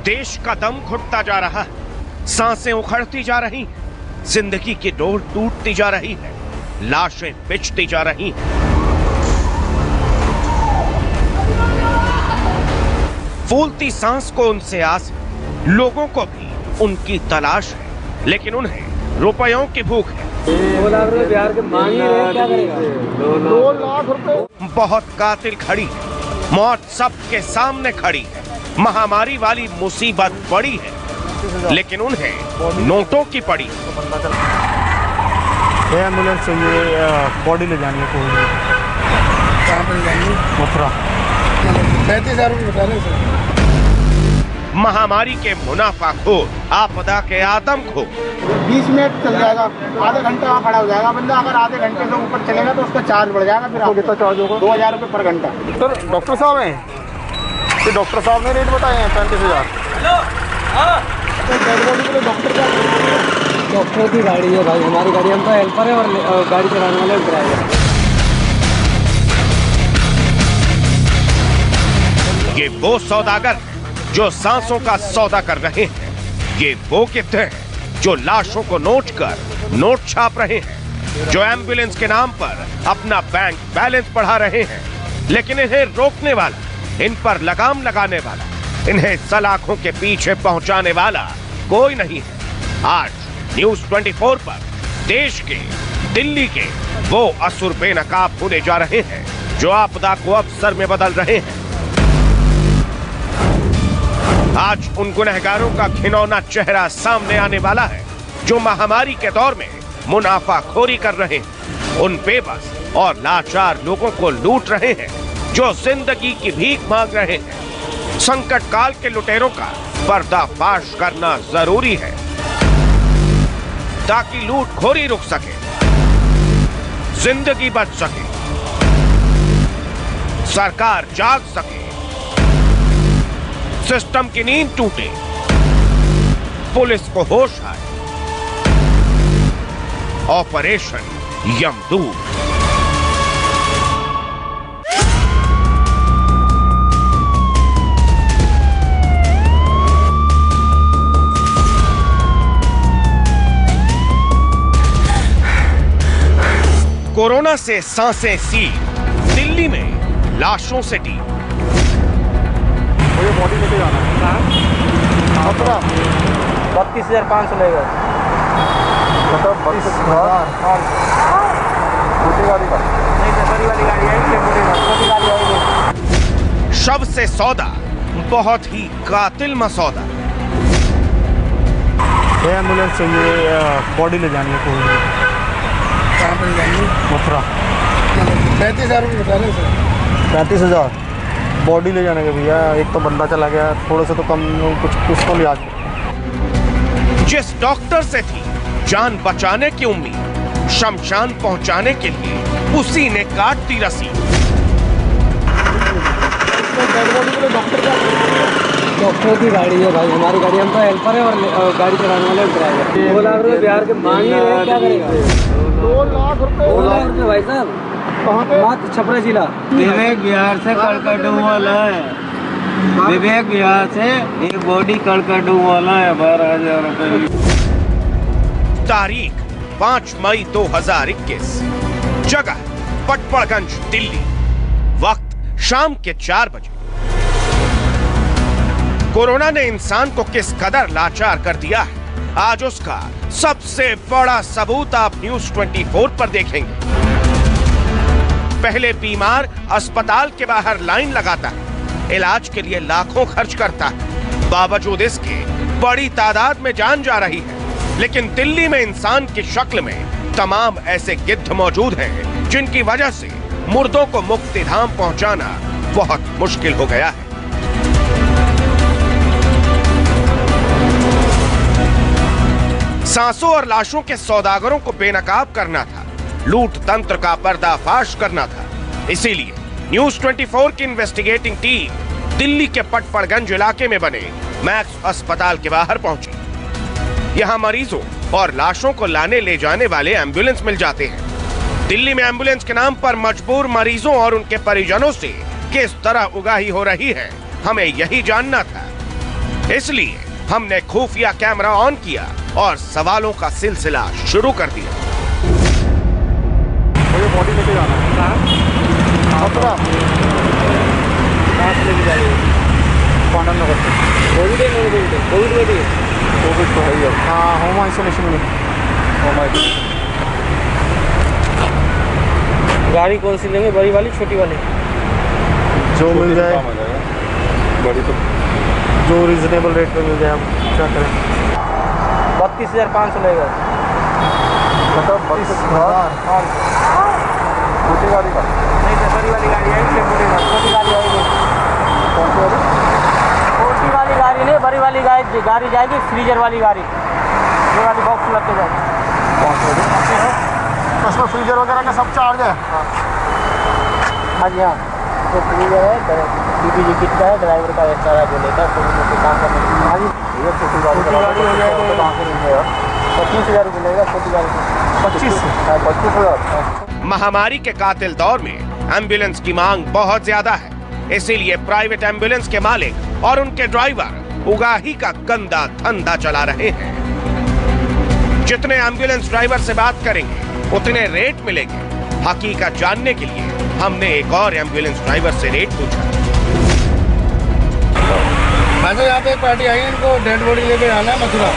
देश का दम घुटता जा रहा है, सांसें उखड़ती जा रही हैं, जिंदगी की डोर टूटती जा रही है, लाशें बिछती जा रही हैं। फूलती सांस को उनसे आस है, लोगों को भी उनकी तलाश है, लेकिन उन्हें रुपयों की भूख है। 2 लाख रुपए बिहार के मांग ही रहे, क्या करेगा? 2 लाख रुपए। बहुत कातिल खड़ी है, मौत सबके सामने खड़ी है, महामारी वाली मुसीबत बड़ी है, लेकिन उन्हें नोटों की पड़ी। एम्बुलेंस चाहिए, बॉडी ले जानी है। कोई कहाँ पर जानी? मथुरा। 35,000 रुपये बता रहे हैं। महामारी के मुनाफाखोर, आपदा के आदमखोर। 20 मिनट चल जाएगा, आधे घंटे वहाँ खड़ा हो जाएगा बंदा। अगर आधे घंटे से ऊपर चलेगा तो उसका चार्ज बढ़ जाएगा। फिर आपको कितना चार्ज होगा? 2,000 रुपये पर घंटा। सर डॉक्टर साहब हैं, तो डॉक्टर साहब ने रेट बताए हैं 35,000। डॉक्टर की गाड़ी है भाई, हमारी गाड़ी, हम तो हेल्पर है और गाड़ी चलाने वाले ड्राइवर। ये वो सौदागर जो सांसों का सौदा कर रहे हैं, ये वो गिद्ध हैं जो लाशों को नोच कर नोट छाप रहे हैं, जो एम्बुलेंस के नाम पर अपना बैंक बैलेंस बढ़ा रहे हैं, लेकिन इन्हें रोकने वाला, इन पर लगाम लगाने वाला, इन्हें सलाखों के पीछे पहुंचाने वाला कोई नहीं है। आज न्यूज़ 24 पर देश के, दिल्ली के वो असुर बेनकाब होने जा रहे हैं जो आपदा को अवसर में बदल रहे हैं। आज उन गुनहगारों का घिनौना चेहरा सामने आने वाला है जो महामारी के दौर में मुनाफाखोरी कर रहे हैं, उन बेबस और लाचार लोगों को लूट रहे हैं जो जिंदगी की भीख मांग रहे हैं। संकट काल के लुटेरों का पर्दाफाश करना जरूरी है ताकि लूटखोरी रुक सके, जिंदगी बच सके, सरकार जाग सके, सिस्टम की नींद टूटे, पुलिस को होश आए। ऑपरेशन यमदूत। कोरोना से सांसें सील, दिल्ली में लाशों से टीम। मुझे बॉडी लेके जाना है। 32,500 लेगा। मतलब 32,000। छोटी गाड़ी का नहीं, बड़ी वाली गाड़ी है, छोटी गाड़ी है। शव से सौदा, बहुत ही कातिल मसौदा। एम्बुलेंस चाहिए, बॉडी ले जानी है। कोई कहाँ पर जानी? मथुरा। 35,000 रुपये बता रहे हैं। 35,000 बॉडी ले जाने के भैया। एक तो बंदा चला गया, थोड़े से तो कम, कुछ तो लिहाज। जिस डॉक्टर से थी जान बचाने की उम्मीद, शमशान पहुंचाने के लिए उसी ने काट दी रस्सी। डॉक्टर की गाड़ी है भाई, हमारी गाड़ी, हम तो हेल्पर है और गाड़ी चलाने वाले ड्राइवर। 2 लाख रुपए बिहार के मांग ही रहे, क्या करेगा? 2 लाख रुपए। 2 लाख रुपए भाई साहब। कहाँ पे? छपरा जिला। विवेक बिहार से कड़कड़ू वाला है। विवेक बिहार से एक बॉडी कड़कड़ू वाला है, 12,000 रुपए। तारीख 5 मई 2021, जगह पटपड़गंज, दिल्ली, वक्त शाम के 4 बजे। कोरोना ने इंसान को किस कदर लाचार कर दिया है, आज उसका सबसे बड़ा सबूत आप न्यूज़ 24 पर देखेंगे। पहले बीमार अस्पताल के बाहर लाइन लगाता है, इलाज के लिए लाखों खर्च करता है, बावजूद इसके बड़ी तादाद में जान जा रही है। लेकिन दिल्ली में इंसान की शक्ल में तमाम ऐसे गिद्ध मौजूद हैं जिनकी वजह से मुर्दों को मुक्तिधाम पहुंचाना बहुत मुश्किल हो गया है। सांसों और लाशों के सौदागरों को बेनकाब करना था, लूट तंत्र का पर्दाफाश करना था। इसीलिए न्यूज़ 24 की इन्वेस्टिगेटिंग टीम दिल्ली के पटपड़गंज इलाके में बने मैक्स अस्पताल के बाहर पहुंची। यहां मरीजों और लाशों को लाने ले जाने वाले एम्बुलेंस मिल जाते हैं। दिल्ली में एम्बुलेंस के नाम पर मजबूर मरीजों और उनके परिजनों से किस तरह उगाही हो रही है, हमें यही जानना था। इसलिए हमने खुफिया कैमरा ऑन किया और सवालों का सिलसिला शुरू कर दिया। मुझे बॉडी लेके जाना है। मथुरा कहाँ से लेके जाइए? पांडव नगर से। कोविड तो है ही। हाँ, होम आइसोलेशन में। Home isolation. गाड़ी कौन सी लेंगे, बड़ी वाली छोटी वाली? जो मिल जाए बड़ी, तो जो रिजनेबल रेट पे मिल जाए। हम क्या करें? 32,500 लगेगा। मतलब 32,500 छोटी गाड़ी का नहीं सर, बड़ी वाली गाड़ी है, छोटी गाड़ी आएगी। कौन सी वाली? छोटी वाली गाड़ी नहीं, बड़ी वाली गाड़ी जाएगी, फ्रीजर वाली गाड़ी, जो वाली बॉक्स लग के जाएगी। कौन सी वाली? उसमें फ्रीजर वगैरह का सब चार्ज है? हाँ जी, हाँ, तो फ्रीजर है, DPG किट का है, ड्राइवर का एक्स्ट्रा है, जो लेता है तो काम करने के लिए। हाँ जी, ये छोटी गाड़ी हो जाएगी तो कहाँ से मिलेगा? 25,000 रुपये लगेगा छोटी गाड़ी का। 25,000। महामारी के कातिल दौर में एम्बुलेंस की मांग बहुत ज्यादा है, इसीलिए प्राइवेट एम्बुलेंस के मालिक और उनके ड्राइवर उगाही का गंदा धंधा चला रहे हैं। जितने एम्बुलेंस ड्राइवर से बात करेंगे उतने रेट मिलेंगे। हकीकत जानने के लिए हमने एक और एम्बुलेंस ड्राइवर से रेट पूछा। यहाँ पे एक पार्टी आई है, इनको डेड बॉडी लेके जाना है मथुरा।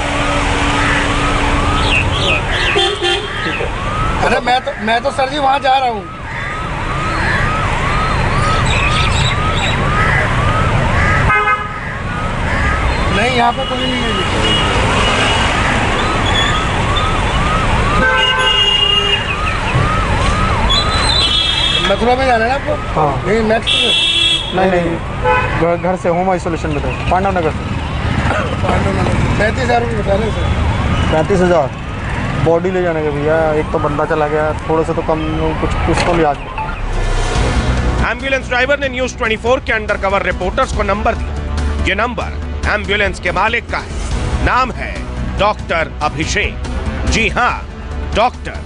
अरे मैं तो सर जी वहाँ जा रहा हूँ। नहीं, यहाँ पे कोई नहीं है। मथुरा में जाना है ना आपको? हाँ। नहीं, नेक्स्ट नहीं, घर से होम आइसोलेशन में था, पांडव नगर से। 35,000 रुपये बता रहे सर। 35,000 बॉडी ले जाने के भैया। एक तो बंदा चला गया, थोड़े से तो कम, कुछ तो लिहाज। एम्बुलेंस ड्राइवर ने न्यूज़ 24 के अंडरकवर रिपोर्टर्स को नंबर दिया। ये नंबर एम्बुलेंस के मालिक का है। नाम है डॉक्टर अभिषेक। जी हाँ, डॉक्टर।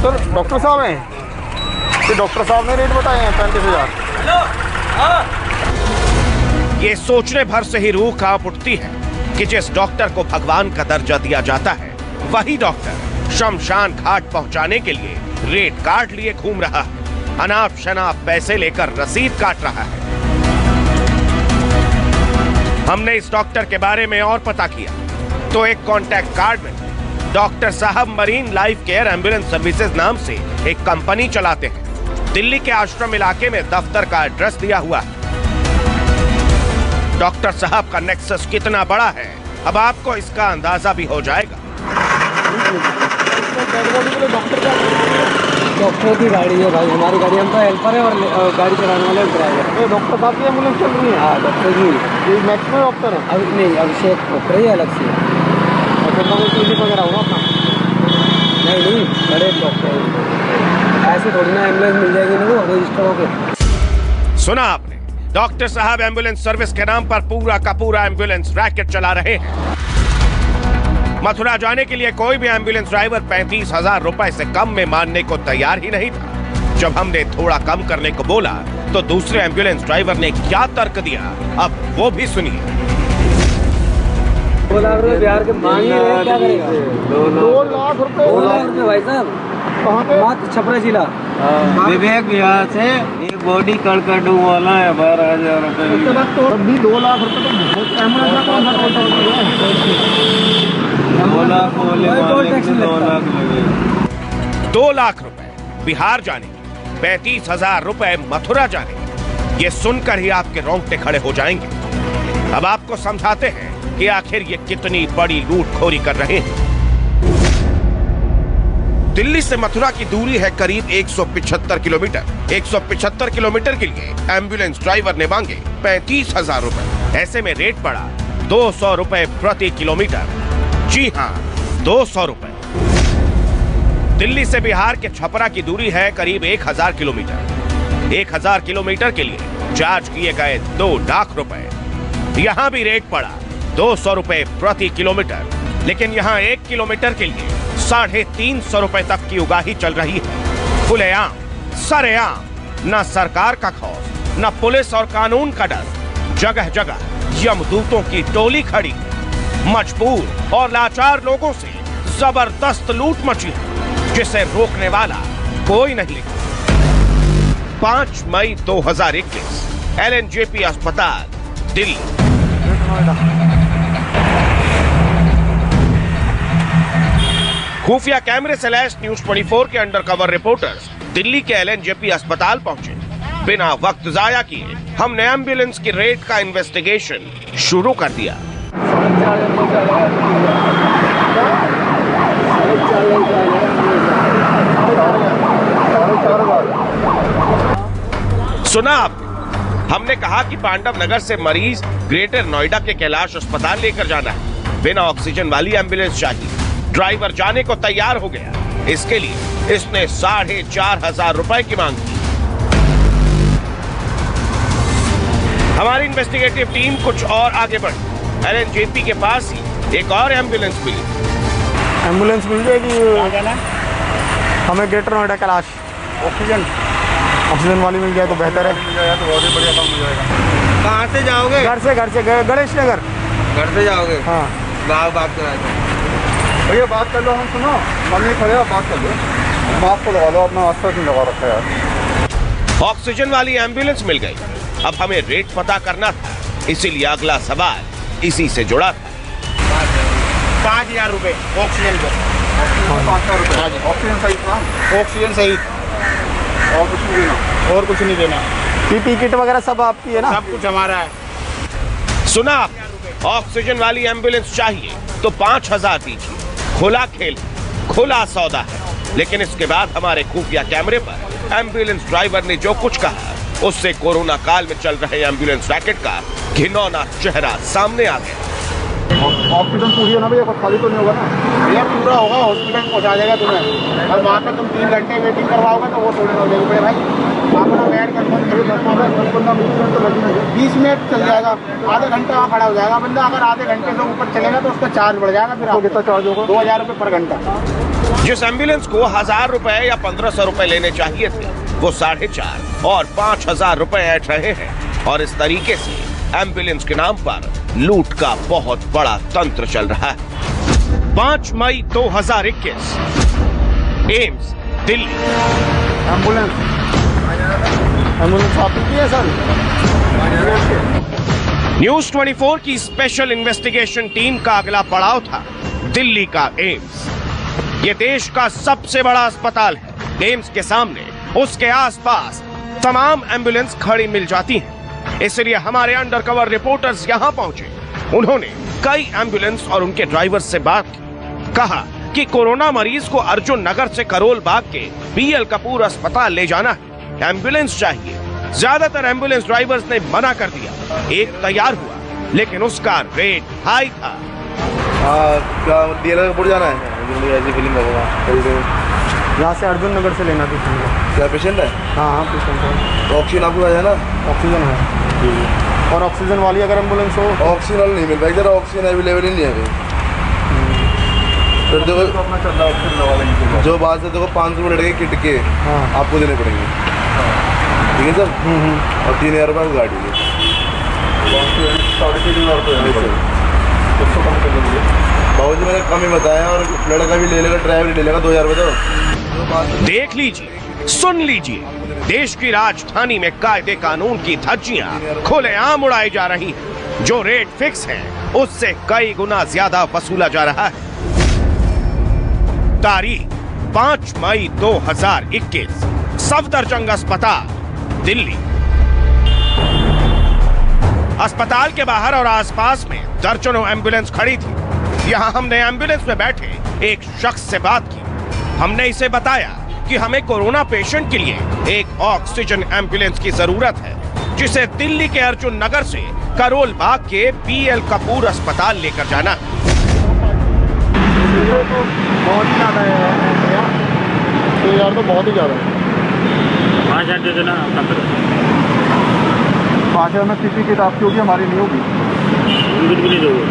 सर, डॉक्टर साहब हैं? कि डॉक्टर साहब ने रेट बताए हैं 35,000। ये सोचने भर से ही रूह कांप उठती है कि जिस डॉक्टर को भगवान का दर्जा दिया जाता है, वही डॉक्टर शमशान घाट पहुंचाने के लिए रेट कार्ड लिए घूम रहा है। अनाप शनाप पैसे लेकर रसीद काट रहा है। हमने इस डॉक्टर के बारे में और पता किया तो एक कॉन्टैक्ट कार्ड में डॉक्टर साहब marine life care ambulance services नाम से एक कंपनी चलाते हैं। दिल्ली के आश्रम इलाके में दफ्तर का एड्रेस दिया हुआ है। डॉक्टर साहब का नेक्सस कितना बड़ा है, अब आपको इसका अंदाजा भी हो जाएगा। डॉक्टर की गाड़ी है भाई, हमारी गाड़ी, हम तो हेल्पर है और गाड़ी चलाने वाले ड्राइवर। डॉक्टर साहब की एम्बुलेंस चल रही है? हाँ, डॉक्टर जी। ये मैक्सिमम डॉक्टर है? अभी नहीं, अभिषेक डॉक्टर ही अलग से। अच्छा, कोई क्लिनिक वगैरह होगा अपना? नहीं, बड़े डॉक्टर ऐसे थोड़ी ना एम्बुलेंस मिल जाएगी ना, वो रजिस्टर होके। सुना आपने, डॉक्टर साहब एम्बुलेंस सर्विस के नाम पर पूरा का पूरा एम्बुलेंस रैकेट चला रहे हैं। मथुरा जाने के लिए कोई भी एम्बुलेंस ड्राइवर 35,000 रुपए से कम में मानने को तैयार ही नहीं था। जब हमने थोड़ा कम करने को बोला तो दूसरे एम्बुलेंस ड्राइवर ने क्या तर्क दिया, अब वो भी सुनिए। 2 लाख रुपए बिहार के मांग ही रहे, क्या करेगा? 2 लाख रुपए? 2 लाख रुपए भाई साहब। कहाँ पे? मात्र छपरा जिला। विवेक बिहार से एक बॉडी कड़कड़ू वाला है 12,000 रुपए। तो भी 2 लाख रुपए तो बहुत। एम्बुलेंस का कौन सा टोल है? 2 लाख बोले मालिक से 2 लाख लगे। 2 लाख रुपए बिहार जाने की, 35,000 रुपए मथुरा जाने की। ये सुनकर ही आपके रोंगटे खड़े हो जाएंगे। अब आपको समझाते हैं कि आखिर ये कितनी बड़ी लूटखोरी कर रहे हैं। दिल्ली से मथुरा की दूरी है करीब 175 किलोमीटर। 175 किलोमीटर के लिए एम्बुलेंस ड्राइवर ने मांगे 35,000 रुपए। ऐसे में रेट पड़ा 200 रुपए प्रति किलोमीटर। जी हाँ, 200 रुपए। दिल्ली से बिहार के छपरा की दूरी है करीब 1000 किलोमीटर। 1000 किलोमीटर के लिए चार्ज किए गए 2 लाख रुपए। यहाँ भी रेट पड़ा 200 रुपए प्रति किलोमीटर, लेकिन यहाँ 1 किलोमीटर के लिए 350 रुपए तक की उगाही चल रही है। खुलेआम, सरेआम, न सरकार का खौफ, न पुलिस और कानून का डर। जगह जगह यमदूतों की टोली खड़ी, मजबूर और लाचार लोगों से जबरदस्त लूट मची, जिसे रोकने वाला कोई नहीं। 5 मई 2021 LNJP अस्पताल, दिल्ली। खुफिया कैमरे से लैस न्यूज 24 के अंडरकवर रिपोर्टर्स दिल्ली के LNJP अस्पताल पहुंचे। बिना वक्त जाया किए हमने एम्बुलेंस की रेड का इन्वेस्टिगेशन शुरू कर दिया। सुना आपने, हमने कहा कि पांडव नगर से मरीज ग्रेटर नोएडा के कैलाश अस्पताल लेकर जाना है। बिना ऑक्सीजन वाली एम्बुलेंस चाहिए। ड्राइवर जाने को तैयार हो गया। इसके लिए इसने 4,500 रुपए की मांग की। हमारी इन्वेस्टिगेटिव टीम कुछ और आगे बढ़ी। LNJP के पास ही एक और एम्बुलेंस मिली। एम्बुलेंस मिल जाएगी हमें ग्रेटर नोएडा कैलाश। ऑक्सीजन वाली मिल जाए तो बेहतर है। तो बहुत ही बढ़िया काम हो जाएगा। कहाँ से जाओगे? घर से गणेश नगर। घर से जाओगे? हाँ। बात करा दो भैया, बात कर लो। हम सुनो, मम्मी खड़े हो, बात कर लो। मास्क को लगा लो, अपना मास्क नहीं लगा रखा यार। ऑक्सीजन वाली एम्बुलेंस मिल गई। अब हमें रेट पता करना था, इसीलिए अगला सवाल इसी से जुड़ा था। 5,000 रुपये ऑक्सीजन का। 500 रुपये ऑक्सीजन सहित ना? ऑक्सीजन सहित, और कुछ नहीं देना। और कुछ नहीं देना। पीपी किट वगैरह सब आपकी है ना? सब कुछ हमारा है। सुना आप, ऑक्सीजन वाली एम्बुलेंस चाहिए तो 5,000 दीजिए। खुला खेल, खुला सौदा है। लेकिन इसके बाद हमारे खुफिया कैमरे पर एम्बुलेंस ड्राइवर ने जो कुछ कहा, उससे कोरोना काल में चल रहे एम्बुलेंस रैकेट का घिनौना चेहरा सामने आ गया। ऑक्सीजन पूरी है ना भैया? खाली तो नहीं होगा ना भैया? पूरा होगा, हॉस्पिटल पहुंचा देगा तुम्हें। और वहाँ पे तुम 3 घंटे वेटिंग करवाओगे तो वो थोड़ी हो जाएगी भाई। वहाँ पर वेट कर 10-15 मिनट तो लगेंगे। 20 मिनट चल जाएगा, आधे घंटे वहाँ खड़ा हो जाएगा बंदा। अगर आधे घंटे से ऊपर चलेगा तो उसका चार्ज बढ़ जाएगा। फिर आपको कितना चार्ज होगा? 2,000 रुपये पर घंटा। जिस एम्बुलेंस को 1,000 रुपए या 1,500 रुपए लेने चाहिए थे, वो 4,500 और 5,000 रुपए ऐंठ रहे हैं। और इस तरीके से एम्बुलेंस के नाम पर लूट का बहुत बड़ा तंत्र चल रहा है। 5 मई 2021 एम्स, दिल्ली। एम्बुलेंस आपकी है सर? न्यूज 24 की स्पेशल इन्वेस्टिगेशन टीम का अगला पड़ाव था दिल्ली का एम्स। ये देश का सबसे बड़ा अस्पताल है। एम्स के सामने, उसके आसपास तमाम एम्बुलेंस खड़ी मिल जाती हैं। इसलिए हमारे अंडरकवर रिपोर्टर्स यहां पहुंचे। उन्होंने कई एम्बुलेंस और उनके ड्राइवर से बात की। कहा कि कोरोना मरीज को अर्जुन नगर से करोल बाग के BL कपूर अस्पताल ले जाना है, एम्बुलेंस चाहिए। ज्यादातर एम्बुलेंस ड्राइवर्स ने मना कर दिया। एक तैयार हुआ, लेकिन उसका रेट हाई था। क्या DL कपूर जाना है? ऐसी फीलिंग होगा। यहाँ से अर्जुन नगर से लेना थी। क्या पेशेंट है? हाँ पेशेंट है। तो ऑक्सीजन आपके पास है ना? ऑक्सीजन है। और ऑक्सीजन वाली अगर एम्बुलेंस हो? ऑक्सीजन वाली नहीं मिल पाएगी, जरा ऑक्सीजन अवेलेबल ही नहीं है। फिर देखो तो अपना चल रहा है ऑक्सीजन वाला। जो बात है देखो 500 रुपये लगेंगे किट के। हाँ। आपको देने पड़ेंगे। ठीक है सर? और 3,000 रुपये की गाड़ी है। 3,500 रुपये बाबू जी, मैंने कम ही बताया। और लड़का भी ले लेगा, ड्राइवर भी ले लेगा 2,000 रुपये। तो देख लीजिए, सुन लीजिए, देश की राजधानी में कायदे कानून की धज्जियां खुलेआम उड़ाई जा रही हैं। जो रेट फिक्स है, उससे कई गुना ज्यादा वसूला जा रहा है। तारीख 5 मई 2021, सफदरजंग अस्पताल, दिल्ली। अस्पताल के बाहर और आसपास में दर्जनों एम्बुलेंस खड़ी थी। यहाँ हमने एम्बुलेंस में बैठे एक शख्स से बात की। हमने इसे बताया कि हमें कोरोना पेशेंट के लिए एक ऑक्सीजन एम्बुलेंस की जरूरत है, जिसे दिल्ली के अर्जुन नगर से करोल बाग के BL कपूर अस्पताल लेकर जाना है। बहुत ही ज्यादा है यार, तो बहुत ही ज्यादा है। 5,000 दे देना। 5,000 में पीपी किट आपकी होगी, हमारी नहीं होगी। भी नहीं दोगे?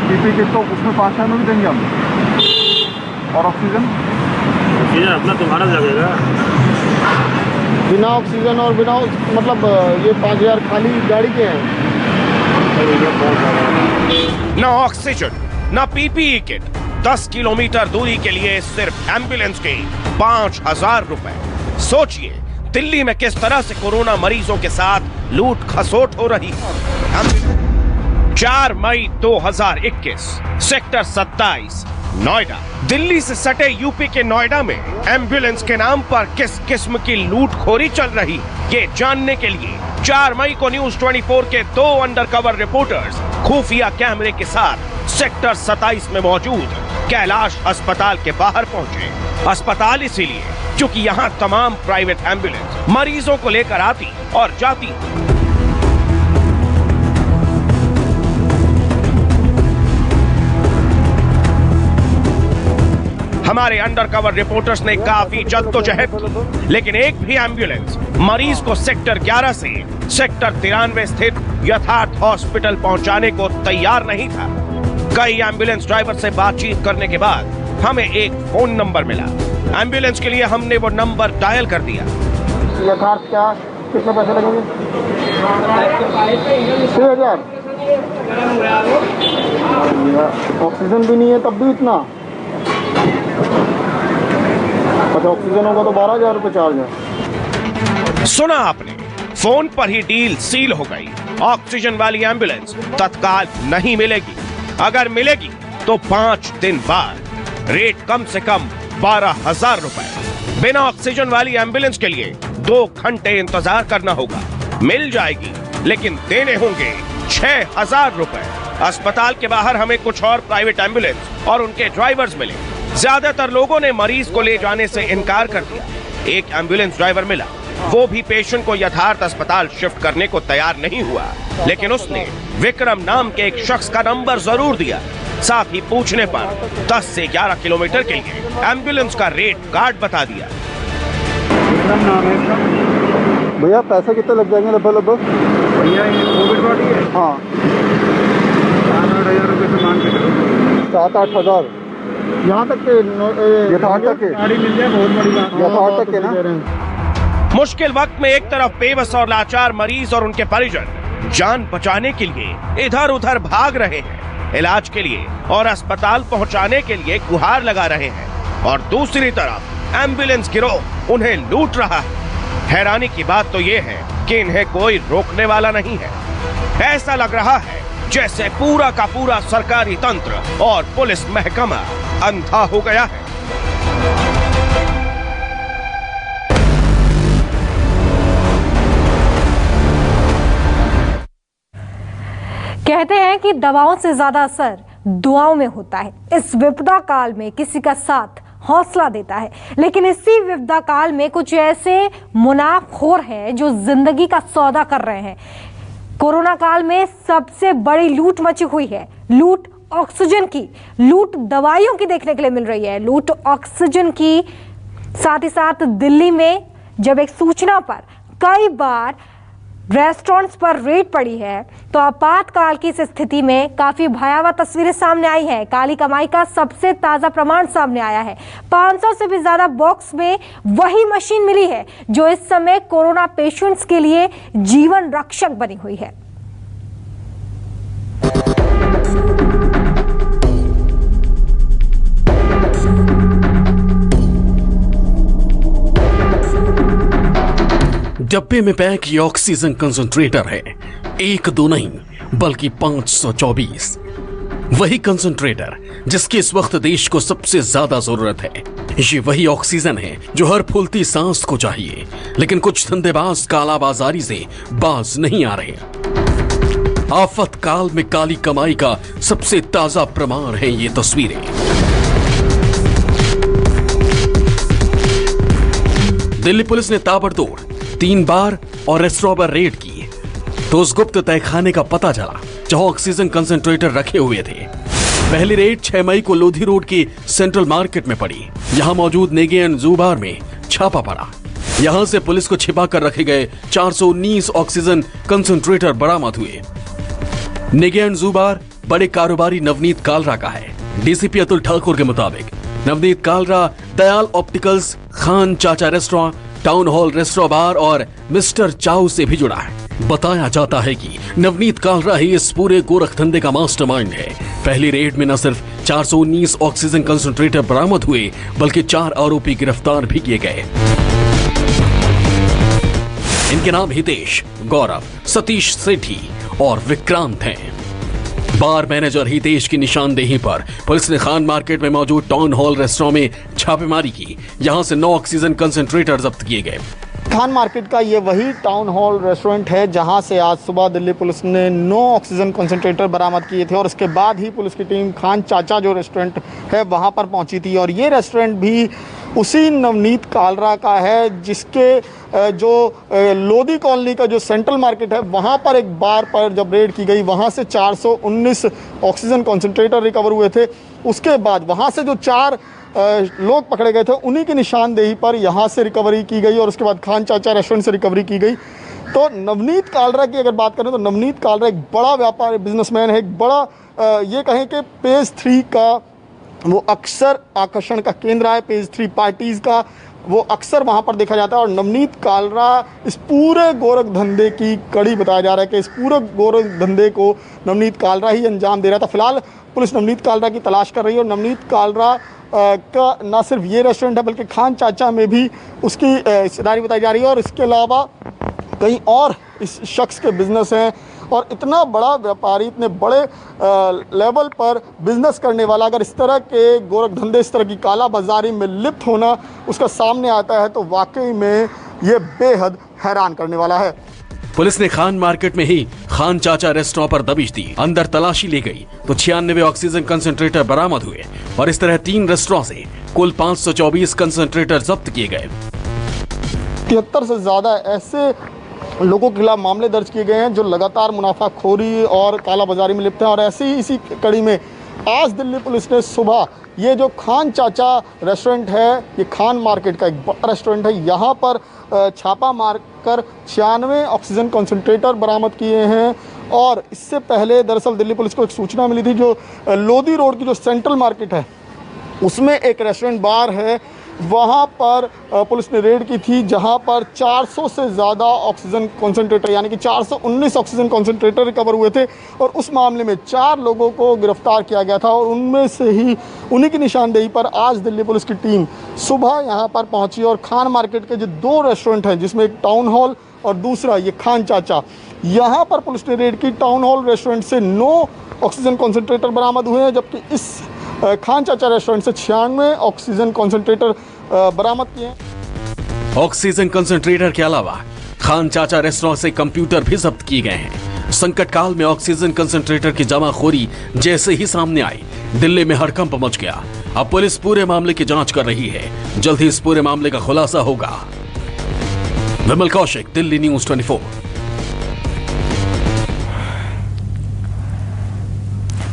पीपी किट तो उसमें 5,000 में भी देंगे हम। और ऑक्सीजन अपना तुम्हारा लगेगा। बिना ऑक्सीजन और बिना मतलब ये 5,000 खाली गाड़ी के हैं। न ऑक्सीजन, न पीपीई किट, 10 किलोमीटर दूरी के लिए सिर्फ एम्बुलेंस के 5,000 रुपए। सोचिए दिल्ली में किस तरह से कोरोना मरीजों के साथ लूट खसोट हो रही है। 4 मई 2021, सेक्टर 27, नोएडा। दिल्ली से सटे यूपी के नोएडा में एम्बुलेंस के नाम पर किस किस्म की लूटखोरी चल रही है, ये जानने के लिए 4 मई को न्यूज 24 के 2 अंडरकवर रिपोर्टर्स खुफिया कैमरे के साथ सेक्टर 27 में मौजूद कैलाश अस्पताल के बाहर पहुंचे। अस्पताल इसीलिए क्योंकि यहाँ तमाम प्राइवेट एम्बुलेंस मरीजों को लेकर आती और जाती। हमारे अंडरकवर रिपोर्टर्स ने काफी जद्दोजहद की, लेकिन एक भी एम्बुलेंस मरीज को सेक्टर 11 से सेक्टर 93 स्थित यथार्थ हॉस्पिटल पहुंचाने को तैयार नहीं था। कई एम्बुलेंस ड्राइवर से बातचीत करने के बाद हमें एक फोन नंबर मिला। एम्बुलेंस के लिए हमने वो नंबर डायल कर दिया। यथार्थ क्या, कितने पैसे लगेंगे? 6,000। ऑक्सीजन भी नहीं है तब भी इतना? अच्छा, ऑक्सीजन होगा तो 12,000 रुपये चार्ज है। सुना आपने, फोन पर ही डील सील हो गई। ऑक्सीजन वाली एम्बुलेंस तत्काल नहीं मिलेगी, अगर मिलेगी तो 5 दिन बाद। रेट कम से कम 12,000 रुपए। बिना ऑक्सीजन वाली एम्बुलेंस के लिए 2 घंटे इंतजार करना होगा। मिल जाएगी लेकिन देने होंगे 6,000 रुपए। अस्पताल के बाहर हमें कुछ और प्राइवेट एम्बुलेंस और उनके ड्राइवर्स मिले। ज्यादातर लोगों ने मरीज को ले जाने से इनकार कर दिया। एक एम्बुलेंस ड्राइवर मिला, वो भी पेशेंट को यथार्थ अस्पताल शिफ्ट करने को तैयार नहीं हुआ, लेकिन उसने विक्रम नाम के एक शख्स का नंबर जरूर दिया। साथ ही पूछने पर 10 से 11 किलोमीटर के लिए एम्बुलेंस का रेट कार्ड बता दिया। विक्रम नाम है इसका। भैया पैसे कितने लग जाएंगे लगभग? भैया ये कोविड बॉडी है। हाँ, 7-8 हज़ार रुपये से मान के चलो। 7-8 हज़ार यहाँ तक के यथार्थ तक के गाड़ी मिल जाए, बहुत बड़ी बात। यथार्थ तक के ना। मुश्किल वक्त में एक तरफ बेबस और लाचार मरीज और उनके परिजन जान बचाने के लिए इधर उधर भाग रहे हैं, इलाज के लिए और अस्पताल पहुंचाने के लिए गुहार लगा रहे हैं, और दूसरी तरफ एम्बुलेंस गिरोह उन्हें लूट रहा है। हैरानी की बात तो ये है कि इन्हें कोई रोकने वाला नहीं है। ऐसा लग रहा है जैसे पूरा का पूरा सरकारी तंत्र और पुलिस महकमा अंधा हो गया है। कहते हैं कि दवाओं से ज्यादा असर दुआओं में होता है। इस विपदा काल में किसी का साथ हौसला देता है, लेकिन इसी विपदा काल में कुछ ऐसे मुनाफखोर हैं जो जिंदगी का सौदा कर रहे हैं। कोरोना काल में सबसे बड़ी लूट मची हुई है। लूट ऑक्सीजन की, लूट दवाइयों की देखने के लिए मिल रही है, लूट ऑक्सीजन की। साथ ही साथ दिल्ली में जब एक सूचना पर कई बार रेस्टोरेंट्स पर रेड पड़ी है, तो आपातकाल की इस स्थिति में काफी भयावह तस्वीरें सामने आई हैं। काली कमाई का सबसे ताजा प्रमाण सामने आया है। 500 से भी ज्यादा बॉक्स में वही मशीन मिली है जो इस समय कोरोना पेशेंट्स के लिए जीवन रक्षक बनी हुई है। डब्बे में पैक ये ऑक्सीजन कंसंट्रेटर है, 1-2 नहीं बल्कि 524। वही कंसंट्रेटर जिसकी इस वक्त देश को सबसे ज्यादा जरूरत है। ये वही ऑक्सीजन है जो हर फूलती सांस को चाहिए, लेकिन कुछ धंधेबाज कालाबाजारी से बाज नहीं आ रहे। आफत काल में काली कमाई का सबसे ताजा प्रमाण है ये तस्वीरें। दिल्ली पुलिस ने ताबड़तोड़ 3 बार और रेस्टोरेंट पर रेड की तो उस गुप्त तहखाने का पता चला जहां ऑक्सीजन कंसंट्रेटर रखे हुए थे। पहली रेड 6 मई को लोधी रोड की सेंट्रल मार्केट में पड़ी। यहां मौजूद नेगे एंड जू बार में छापा पड़ा। यहां से पुलिस को छिपा कर रखे गए 419 ऑक्सीजन कंसंट्रेटर बरामद हुए। नेगे एंड जू बार बड़े कारोबारी नवनीत कालरा का है। डीसीपी अतुल ठाकुर के मुताबिक नवनीत कालरा दयाल ऑप्टिकल्स, खान चाचा restaurant, town hall restaurant bar और मिस्टर चाउ से भी जुड़ा है। बताया जाता है कि नवनीत कालरा ही इस पूरे गोरख धंधे का मास्टरमाइंड है। पहली रेड में न सिर्फ 419 ऑक्सीजन कंसंट्रेटर बरामद हुए बल्कि 4 आरोपी गिरफ्तार भी किए गए। इनके नाम हितेश, गौरव, सतीश सेठी और विक्रांत हैं। बार मैनेजर हितेश की निशानदेही पर पुलिस ने खान मार्केट में मौजूद टाउन हॉल रेस्टोरेंट में छापेमारी की। यहां से 9 ऑक्सीजन कंसंट्रेटर जब्त किए गए। खान मार्केट का ये वही टाउन हॉल रेस्टोरेंट है जहां से आज सुबह दिल्ली पुलिस ने 9 ऑक्सीजन कंसंट्रेटर बरामद किए थे और उसके बाद ही पुलिस की टीम खान चाचा जो रेस्टोरेंट है वहां पर पहुंची थी। और ये रेस्टोरेंट भी उसी नवनीत कालरा का है जिसके जो लोधी कॉलोनी का जो सेंट्रल मार्केट है वहां पर एक बार पर जब रेड की गई वहां से 419 ऑक्सीजन कंसंट्रेटर रिकवर हुए थे। उसके बाद वहां से जो 4 लोग पकड़े गए थे उन्हीं की निशानदेही पर यहाँ से रिकवरी की गई और उसके बाद खान चाचा रेस्टोरेंट से रिकवरी की गई। तो नवनीत कालरा की अगर बात करें तो नवनीत कालरा एक बड़ा व्यापारी बिजनेसमैन है, एक बड़ा ये कहें कि पेज 3 का वो अक्सर आकर्षण का केंद्र है। पेज 3 पार्टीज़ का वो अक्सर वहाँ पर देखा जाता है और नवनीत कालरा इस पूरे गोरख धंधे की कड़ी बताया जा रहा है कि इस पूरे गोरख धंधे को नवनीत कालरा ही अंजाम दे रहा था। फिलहाल पुलिस नवनीत कालरा की तलाश कर रही है और नवनीत कालरा का ना सिर्फ ये रेस्टोरेंट है बल्कि खान चाचा में भी उसकी हिस्सेदारी बताई जा रही है और इसके अलावा कई और इस शख्स के बिजनेस हैं। और इतना बड़ा व्यापारी, इतने बड़े लेवल पर बिजनेस करने वाला अगर इस तरह के गोरख धंधे, इस तरह की काला बाजारी में लिप्त होना उसका सामने आता है तो वाकई में ये बेहद हैरान करने वाला है। पुलिस ने खान मार्केट में ही खान चाचा रेस्टोरेंट पर दबिश दी। अंदर तलाशी ली गई तो 96 ऑक्सीजन कंसंट्रेटर बरामद हुए और इस तरह 3 रेस्टोरेंट से कुल 524 कंसंट्रेटर जब्त किए गए। 73 से ज्यादा ऐसे लोगों के खिलाफ मामले दर्ज किए गए हैं जो लगातार मुनाफाखोरी और काला बाजारी में लिप्त हैं। और ऐसे ही इसी कड़ी में आज दिल्ली पुलिस ने सुबह ये जो खान चाचा रेस्टोरेंट है, ये खान मार्केट का एक बड़ा रेस्टोरेंट है, यहाँ पर छापा मारकर 96 ऑक्सीजन कंसंट्रेटर बरामद किए हैं। और इससे पहले दरअसल दिल्ली पुलिस को एक सूचना मिली थी जो लोधी रोड की जो सेंट्रल मार्केट है उसमें एक रेस्टोरेंट बार है, वहाँ पर पुलिस ने रेड की थी जहाँ पर 400 से ज़्यादा ऑक्सीजन कंसंट्रेटर यानी कि 419 ऑक्सीजन कंसंट्रेटर रिकवर हुए थे और उस मामले में 4 लोगों को गिरफ्तार किया गया था। और उनमें से ही उन्हीं की निशानदेही पर आज दिल्ली पुलिस की टीम सुबह यहाँ पर पहुँची और खान मार्केट के जो 2 रेस्टोरेंट हैं जिसमें एक टाउन हॉल और दूसरा ये खान चाचा, यहाँ पर पुलिस ने रेड की। टाउन हॉल रेस्टोरेंट से 9 ऑक्सीजन कंसंट्रेटर बरामद हुए हैं जबकि इस खान चाचा रेस्टोरेंट से 96 ऑक्सीजन कंसंट्रेटर बरामद किए हैं। ऑक्सीजन कंसंट्रेटर के अलावा खान चाचा रेस्टोरेंट से कंप्यूटर भी जब्त किए गए हैं। संकट काल में ऑक्सीजन कंसंट्रेटर की जमाखोरी जैसे ही सामने आई, दिल्ली में हड़कंप मच गया। अब पुलिस पूरे मामले की जांच कर रही है। जल्द ही इस पूरे मामले का खुलासा होगा। विमल कौशिक, दिल्ली न्यूज़ 24।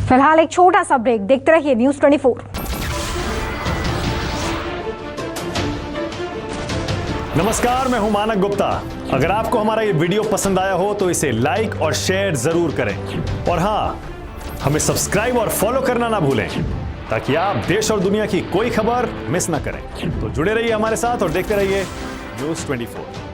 फिलहाल एक छोटा सा ब्रेक, देखते रहिए न्यूज़ 24। नमस्कार, मैं हूं मानक गुप्ता। अगर आपको हमारा ये वीडियो पसंद आया हो तो इसे लाइक और शेयर जरूर करें और हाँ, हमें सब्सक्राइब और फॉलो करना ना भूलें ताकि आप देश और दुनिया की कोई खबर मिस ना करें। तो जुड़े रहिए हमारे साथ और देखते रहिए न्यूज़ 24।